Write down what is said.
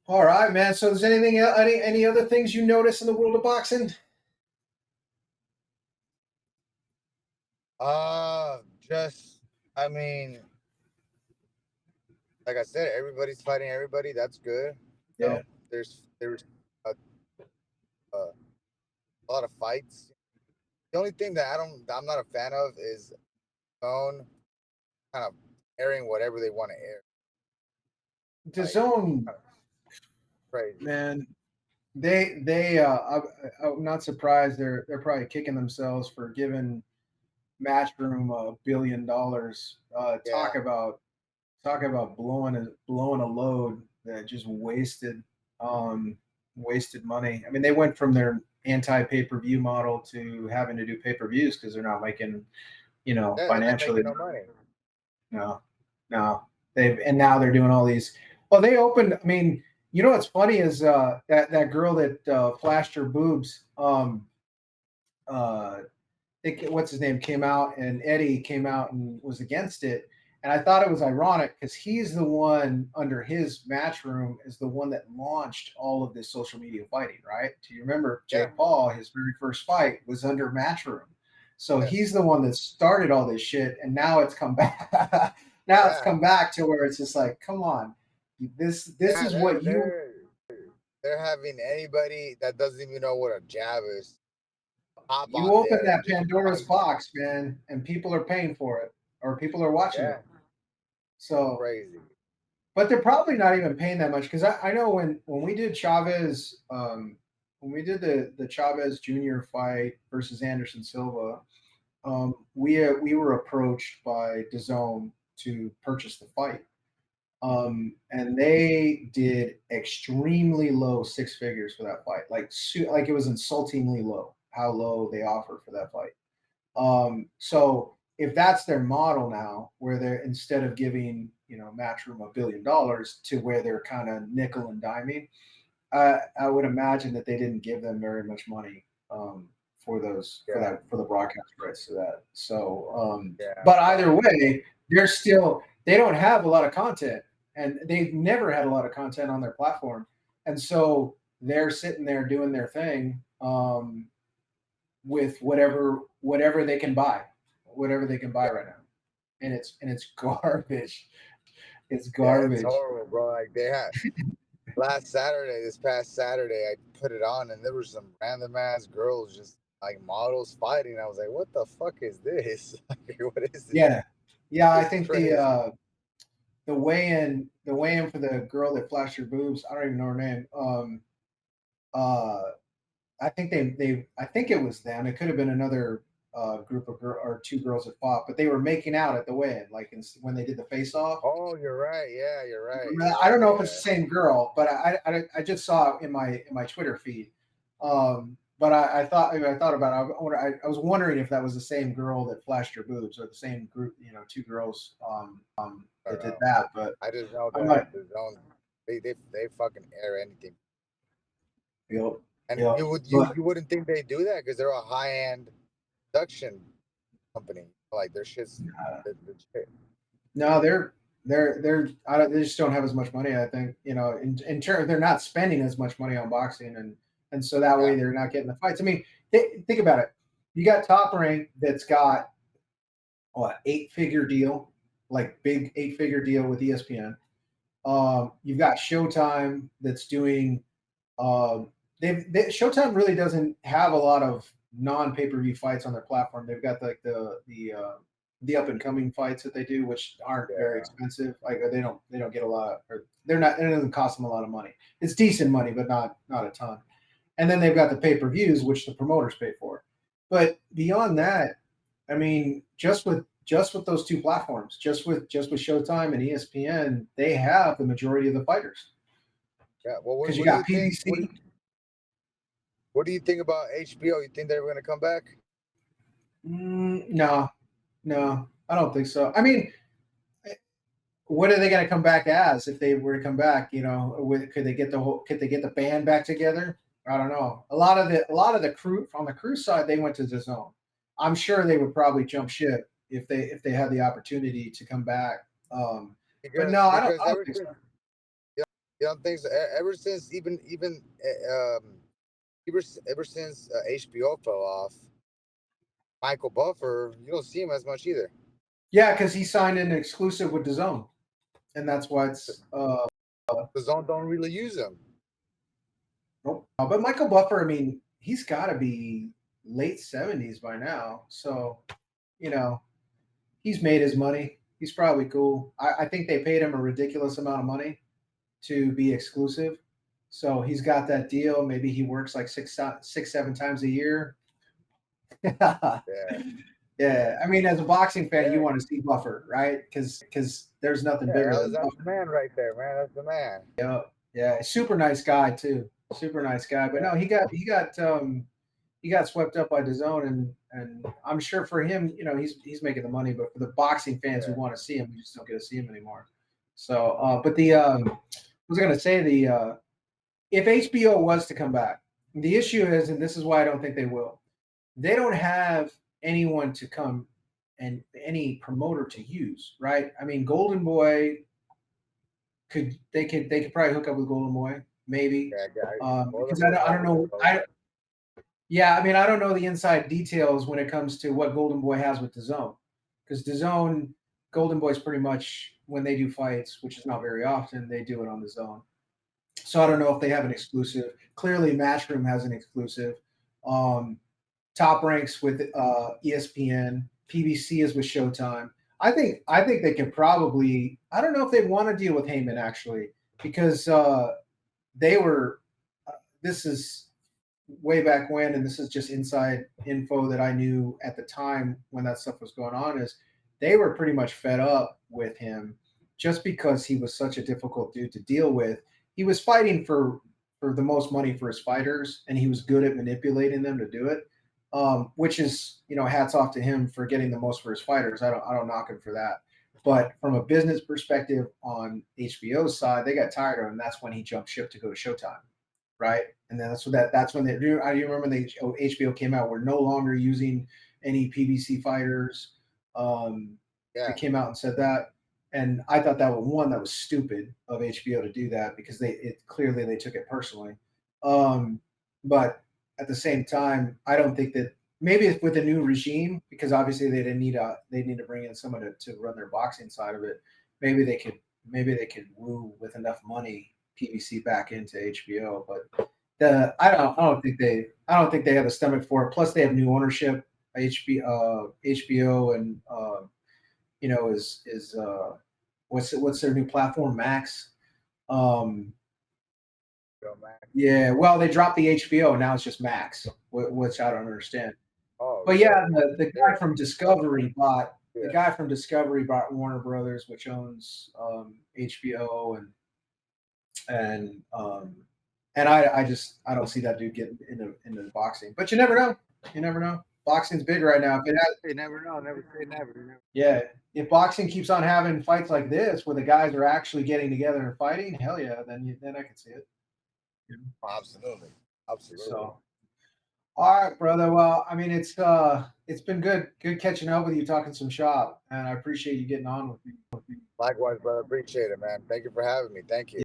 All right, man. So, is anything, any other things you notice in the world of boxing? Just I mean, like I said, everybody's fighting everybody. That's good. Yeah, There's a, a lot of fights. The only thing that I'm not a fan of is phone kind of airing whatever they want to air. Like DAZN, kind of crazy. man. I'm not surprised. They're probably kicking themselves for giving Matchroom $1 billion. Yeah. Talk about blowing a load that just um, wasted money. I mean, they went from their anti pay per view model to having to do pay per views because they're not making, Yeah, they're not financially. making no money. No, no. And now they're doing all these. Well, they opened. I mean, what's funny is that girl that flashed her boobs. Uh, what's his name came out, and Eddie came out and was against it. And I thought it was ironic because he's the one under his Matchroom is the one that launched all of this social media fighting, right? Do you remember Yeah. Jake Paul? His very first fight was under Matchroom, so Yes. he's the one that started all this shit, and now it's come back. Now it's Yeah. come back to where it's just like, come on, this Yeah. is They're what you they're they're having anybody that doesn't even know what a jab is hop you on open there that and just Pandora's fight. box, man, and people are paying for it, or people are watching Yeah. it. So Crazy. but they're probably not even paying that much because I know when we did Chavez, when we did the Chavez Jr. fight versus Anderson Silva, we were approached by DAZN to purchase the fight, and they did extremely low six figures for that fight, like it was insultingly low how low they offered for that fight. So if that's their model now, where they're instead of giving Matchroom $1 billion to where they're kind of nickel and diming, I would imagine that they didn't give them very much money for those Yeah. for the broadcast rights to that. So, Yeah. but either Probably. way, they don't have a lot of content, and they've never had a lot of content on their platform, and so they're sitting there doing their thing. With whatever they can buy, whatever they can buy Yeah. right now, and it's garbage. It's Yeah. It's garbage. horrible, bro. Like they had this past Saturday, I put it on and there were some random ass girls just like models fighting. I was like, what the fuck is this? Like, what is this? Yeah, yeah. I It's think crazy. the weigh in for the girl that flashed her boobs. I don't even know her name. Uh, I think I think it was them. It could have been another group of or two girls that fought, but they were making out at the weigh-in, like when they did the face off. Oh, you're right. Yeah, you're right. I don't Yeah, know if it's yeah. the same girl, but I just saw it in my Twitter feed. But I thought about it. I was wondering if that was the same girl that flashed her boobs or the same group, two girls I that don't did know. that. But I just know I'm that like, the zone they fucking air anything. yep, And yep. But you wouldn't think they do that because they're a high end production company. Like their shit's the shit. no, they just don't have as much money. I think in turn they're not spending as much money on boxing, and so that way Yeah. they're not getting the fights. I mean, think about it. You got Top Rank that's got what 8 figure deal, like big 8 figure deal with ESPN. You've got Showtime that's doing. Showtime really doesn't have a lot of non pay per view fights on their platform. They've got like the up and coming fights that they do, which aren't very Yeah. expensive. Like they don't get a lot, or they're not. It doesn't cost them a lot of money. It's decent money, but not a ton. And then they've got the pay per views, which the promoters pay for. But beyond Yeah. that, I mean, just with those two platforms, just with Showtime and ESPN, they have the majority of the fighters Yeah. Well, because you what do got you think? PBC. What do you think about HBO? You think they're going to come back? No, no, I don't think so. I mean, what are they going to come back as if they were to come back? Could they get the band back together? I don't know. A lot of the crew on the crew side, they went to the zone. I'm sure they would probably jump ship if they had the opportunity to come back. But no, I don't Because I don't ever think since so. You don't think so? Ever since ever since HBO fell off, Michael Buffer, you don't see him as much either. Yeah, because he signed an exclusive with DAZN, and that's why it's The zone don't really use him. nope. But Michael Buffer, I mean, he's got to be late 70s by now, so you know he's made his money. He's probably cool. I think they paid him a ridiculous amount of money to be exclusive, so he's got that deal. Maybe he works like 7 times a year. Yeah, Yeah, I mean, as a boxing fan, you yeah, want to see Buffer, right? Because there's nothing yeah. bigger That's, than that's the Buffer. man right there, man. That's the man. Yeah, yeah, super nice guy too. Super nice guy. But no, Yeah, he got swept up by DAZN, and I'm sure for him, he's making the money. But for the boxing fans who yeah, want to see him, we just don't get to see him anymore. So, but I was gonna say if HBO was to come back, the issue is, and this is why I don't think they will. They don't have anyone to come and any promoter to use, right? I mean, Golden Boy they could probably hook up with Golden Boy, maybe, yeah. Golden because Boy I don't probably know. could. Yeah, I mean, I don't know the inside details when it comes to what Golden Boy has with DAZN, because DAZN, Golden Boy's pretty much when they do fights, which is not very often, they do it on DAZN. So I don't know if they have an exclusive. Clearly, Matchroom has an exclusive. Um, Top Ranks with ESPN. PBC is with Showtime. I think they could probably. I don't know if they'd want to deal with Heyman actually, because they were. This is way back when, and this is just inside info that I knew at the time when that stuff was going on. Is they were pretty much fed up with him just because he was such a difficult dude to deal with. He was fighting for the most money for his fighters, and he was good at manipulating them to do it. Which is, hats off to him for getting the most for his fighters. I don't knock him for that. But from a business perspective, on HBO's side, they got tired of him. That's when he jumped ship to go to Showtime, right? And then that's when they do. I remember HBO came out. We're no longer using any PBC fighters. They Yeah, came out and said that, and I thought that was stupid of HBO to do that because clearly they took it personally. But at the same time, I don't think that maybe with the new regime, because obviously they need to bring in someone to run their boxing side of it. Maybe they could woo with enough money PBC back into HBO, but I don't think they have the stomach for it. Plus, they have new ownership. HBO and is what's their new platform, Max. Um, yo, man. yeah, well, they dropped the HBO. Now it's just Max, which I don't understand. Oh, But yeah, really? the guy from Discovery bought Yeah. Warner Brothers, which owns HBO and I don't see that dude getting into boxing. But you never know. You never know. Boxing's big right now. You never know. Never say never. You never. Yeah, if boxing keeps on having fights like this, where the guys are actually getting together and fighting, hell yeah, then I can see it. You know? Absolutely, absolutely. So, all right, brother. Well, I mean, it's been good catching up with you, talking some shop, and I appreciate you getting on with me. Likewise, brother. Appreciate it, man. Thank you for having me. Thank you.